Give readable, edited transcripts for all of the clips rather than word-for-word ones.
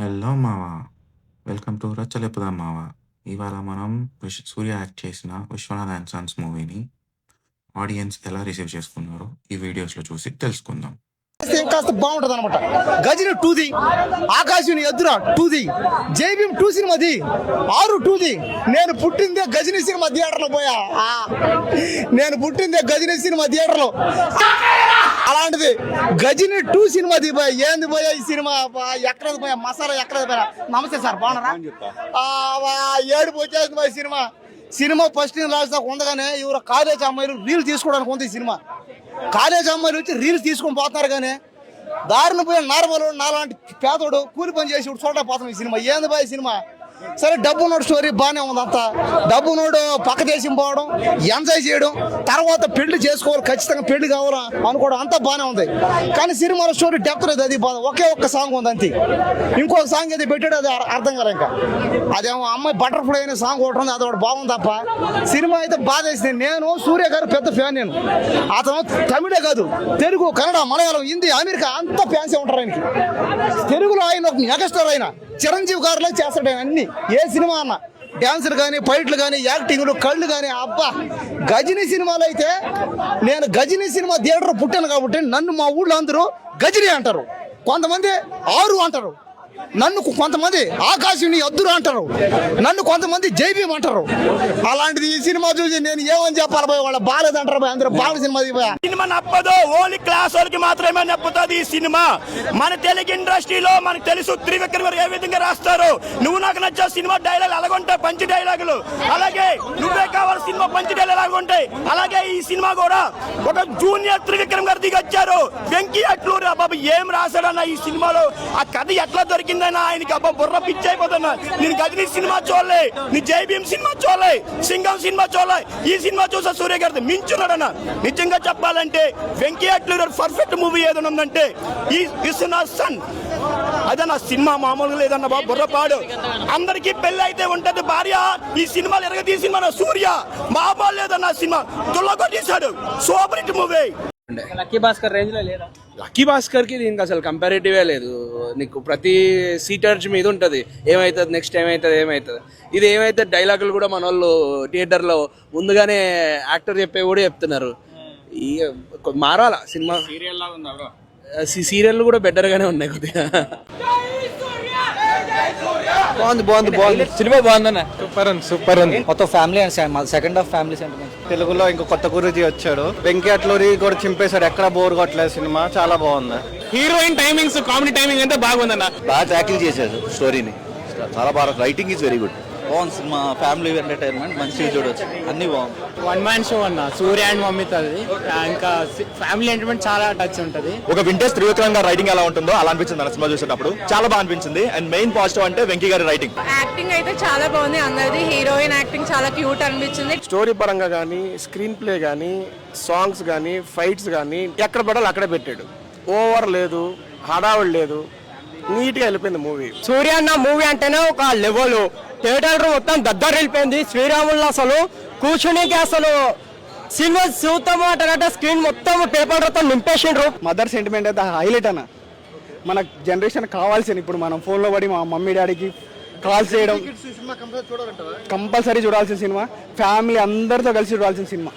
Hello మావా! Welcome to రచ్చలేపుదాం మావా! ఇవాళ మనం సూర్య యాక్ట్ చేసిన 'విశ్వనాథ్ అండ్ సన్స్' మూవీని ఆడియన్స్ ఎలా రిసీవ్ చేసుకున్నారో ఈ వీడియోస్‌లో చూసి తెలుసుకుందాం. ఇంకాస్త బాగుంటది అనమాట. గజని టూది, ఆకాశుని ఎదురా టూది, జైభీం టూ సినిమాది, 6 టూది. నేను పుట్టిందే గజని సినిమా థియేటర్లో పోయా. నేను పుట్టిందే గజని సినిమా థియేటర్లో. అలాంటిది గజని 2 సినిమాది పోయా. ఏంది పోయా ఈ సినిమా? ఎక్కడది పోయా మసాలా, ఎక్కడది పోయా. నమస్తే సార్, బాగున్నారా? ఏడుపు వచ్చేసింది పోయి సినిమా. సినిమా ఫస్ట్ లాస్ట్ దాకా ఉండగానే ఎవరు కాలేజ్ అమ్మాయిలు రీల్ తీసుకోవడానికి ఉంది ఈ సినిమా. కాలేజ్ అమ్మాయిలు వచ్చి రీల్స్ తీసుకొని పోతున్నారు కానీ దారిని పోయిన నార్మల్ నాలాంటి పేదోడు కూలి పని చేసి చూడకపోతున్నాం ఈ సినిమా. ఏంది బాయ్ సినిమా? సరే, డబ్బు నోడు స్టోరీ బాగానే ఉంది. అంతా డబ్బు నోడు పక్క దేశం పోవడం, ఎంజాయ్ చేయడం, తర్వాత పెళ్లి చేసుకోవాలి, ఖచ్చితంగా పెళ్లి కావాలా అనుకోవడం అంతా బాగానే ఉంది. కానీ సినిమాలో స్టోరీ డెప్త్ లేదు. అది ఒకే ఒక్క సాంగ్ ఉంది అంతే. ఇంకొక సాంగ్ అయితే పెట్టాడు, అది అర్థం కాదు. ఇంకా అదేమో అమ్మాయి బటర్ఫ్లై అనే సాంగ్ ఒకటి ఉంది, అది ఒకటి బాగుంది తప్ప సినిమా అయితే బాధ వేసింది. నేను సూర్య గారు పెద్ద ఫ్యాన్. నేను అతను తమిళే కాదు, తెలుగు, కన్నడ, మలయాళం, హిందీ, అమెరికా అంతా ఫ్యాన్సే ఉంటారు ఆయనకి. తెలుగులో ఆయన ఒక మెగాస్టార్. ఆయన చిరంజీవి గారిలో చేస్తాడు ఆయన అన్ని. ఏ సినిమా అన్న డాన్సులు కానీ, ఫైట్లు కానీ, యాక్టింగ్లు, కళ్ళు కానీ, అబ్బా. గజని సినిమాలో అయితే నేను గజని సినిమా థియేటర్ పుట్టాను కాబట్టి నన్ను మా ఊళ్ళో అందరూ గజని అంటారు, కొంతమంది 6 అంటారు, నన్ను కొంతమంది ఆకాశుని అద్దురు అంటారు, నన్ను కొంతమంది జైభీం అంటారు. అలాంటిది ఈ సినిమా చూసి నేను ఏమని చెప్పాలి పోయి? వాళ్ళ బాగాలేదంటారు పోయి, అందరూ బాగా సినిమా సినిమా నప్పదు, ఓన్లీ క్లాస్ వాళ్ళకి మాత్రమే నప్పుతుంది ఈ సినిమా. మన తెలుగు ఇండస్ట్రీలో మనకు తెలుసు త్రివిక్రమ్ గారు ఏ విధంగా రాస్తారు. నువ్వు నాకు నచ్చే సినిమా డైలాగ్ అలాగుంటాయి, పంచి డైలాగులు. అలాగే నువ్వే కావాలి సినిమా పంచి డైలాగ్ అలాగుంటాయి. అలాగే ఈ సినిమా కూడా ఒక జూనియర్ త్రివిక్రమ్ గారు దిగొచ్చారు, వెంకీ అట్లూరి. బాబు ఏం రాశాడన్న ఈ సినిమాలో? ఆ కథ ఎట్లా దొరికిందన్నా ఆయనకి? అబ్బా బుర్ర పిచ్చి అయిపోతున్నా. నేను గజని సినిమా చూడలే, నీ జైభీం సినిమా చూడలే, సింగం సినిమా చూడలే, ఈ సినిమా చూసా సూర్య గారిది మించున్నాడన్న. నిజంగా చెప్పాలంటే వెంకీ అట్లూరి పర్ఫెక్ట్ మూవీ ఏదైనా ఉందంటే ఈ విశ్వనాథ్ సన్. అదన్నా సినిమా మామూలుగా లేదన్న బాబు, బుర్రపాడు. అందరికీ పెళ్లి అయితే ఉంటది భార్య. ఈ సినిమాలు ఎరగదీ సినిమా సూర్య మామూలు లేదన్న. సినిమా తుల్లగొట్టేశాడు, super hit movie. Lucky Bhaskar range లో లేదా? లక్కీ భాస్కర్ కి దీనికి అసలు కంపారిటివే లేదు. నీకు ప్రతి సీటర్జ్ మీద ఉంటుంది ఏమైతుంది, నెక్స్ట్ ఏమైతుంది. ఇది ఏమైతే డైలాగులు కూడా మన వాళ్ళు థియేటర్లో ముందుగానే యాక్టర్ చెప్పే కూడా చెప్తున్నారు. మారాల సినిమా. సీరియల్ కూడా బెటర్ గానే ఉన్నాయి కొద్దిగా. బాగుంది సినిమా బాగుందన్న. సూపర్ ఉంది. మొత్తం family and second half family sentiment. తెలుగులో ఇంకో కొత్త గురూజీ వచ్చాడు, వెంకీ అట్లూరి కూడా చింపేశాడు. ఎక్కడ బోర్ కొట్టలేదు సినిమా, చాలా బాగుంది. హీరోయిన్ టైమింగ్స్, కామెడీ టైమింగ్ అంతా బాగుందన్న. బాగా ట్యాకిల్ చేశారు స్టోరీని, చాలా బాగా. Writing is very good. బాగుంది సినిమా, ఫ్యామిలీ ఎంటర్టైన్మెంట్, మంచిగా చూడొచ్చు, అన్ని బాగుంది. 1 man షో అన్న, సూర్య అండ్ మమ్మితది. ఇంకా ఫ్యామిలీ ఎంటర్టైన్మెంట్ చాలా టచ్ ఉంటది. ఒక వింటేజ్ త్రివిక్రమ్ గారి రైటింగ్ ఎలా ఉంటుందో అలా అనిపించింది నా సినిమా చూసేటప్పుడు. చాలా బాగా అనిపించింది. అండ్ మెయిన్ పాజిటివ్ అంటే వెంకీ గారి రైటింగ్. యాక్టింగ్ అయితే చాలా బాగుంది అందరిది. హీరోయిన్ యాక్టింగ్ చాలా క్యూట్ అనిపించింది. స్టోరీ పరంగా కానీ, స్క్రీన్ ప్లే కానీ, సాంగ్స్ కానీ, ఫైట్స్ కానీ ఎక్కడ పడాలి అక్కడే పెట్టాడు. ఓవర్ లేదు, హడావుడు లేదు, నీట్గా వెళ్ళిపోయింది మూవీ. సూర్య అన్న మూవీ అంటేనే ఒక లెవెల్. థియేటర్ మొత్తం దగ్గర వెళ్ళిపోయింది. శ్రీరాములు అసలు కూర్చునికి అసలు సినిమా చూస్తాము అంటే స్క్రీన్ మొత్తం పేపర్లతో నింపేసిండ్రు. మదర్ సెంటిమెంట్ అయితే హైలైట్ అన్న. మన జనరేషన్ కావాల్సింది. ఇప్పుడు మనం ఫోన్లో పడి మా మమ్మీ డాడీకి కాల్ చేయడం కంపల్సరీ చూడాల్సిన సినిమా. ఫ్యామిలీ అందరితో కలిసి చూడాల్సిన సినిమా.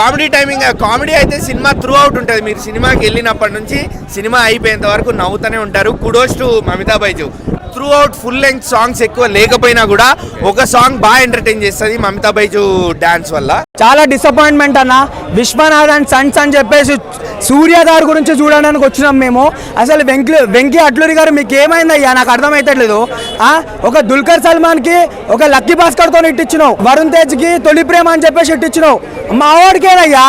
కామెడీ టైమింగ్, కామెడీ అయితే సినిమా త్రూ అవుట్ ఉంటుంది. మీరు సినిమాకి వెళ్ళినప్పటి నుంచి సినిమా అయిపోయేంత వరకు నవ్వుతూనే ఉంటారు. Kudos to Mamitha Baiju. Through out full length songs ఎక్కువ లేకపోయినా కూడా ఒక సాంగ్ బాగా ఎంటర్టైన్ చేస్తుంది మమితా బైజు డాన్స్ వల్ల. చాలా డిసప్పాయింట్మెంట్ అన్న. విశ్వనాథ్ అండ్ సన్స్ అని చెప్పేసి సూర్య గారి గురించి చూడడానికి వచ్చినాం మేము. అసలు వెంకీ అట్లూరి గారు మీకు ఏమైందయ్యా? నాకు అర్థమైతలేదు. ఒక దుల్కర్ సల్మాన్ కి ఒక లక్కీ భాస్కర్ తో ఇట్టిచ్చినావు, వరుణ్ తేజ్ కి తొలి ప్రేమ అని చెప్పేసి ఇట్టిచ్చినావు. మా వాడికేనయ్యా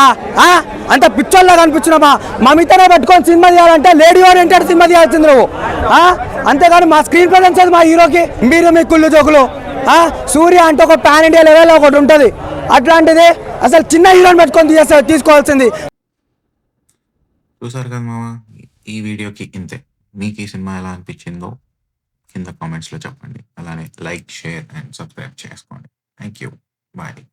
అంత పిక్చర్లా కనిపించినామా? మమితనే పట్టుకొని సినిమా తీయాలంటే లేడీ ఓరియంటెడ్ సినిమా తీయాల్సింది నువ్వు. అంతేగాని మా స్క్రీన్ ప్రజెన్స్ అది మా హీరోకి. మీరు మీ కుళ్ళు జోకులు. సూర్య అంటే ఒక పాన్ ఇండియా లెవెల్ ఒకటి ఉంటుంది. అట్లాంటిది అసలు చిన్న హీరోని పెట్టుకొని తీసుకోవాల్సింది. చూసారు కదా మావా, ఈ వీడియోకి ఇంతే. మీకు ఈ సినిమా ఎలా అనిపించిందో కింద కామెంట్స్లో చెప్పండి. అలానే లైక్, షేర్ అండ్ సబ్స్క్రైబ్ చేసుకోండి. Thank you. బాయ్.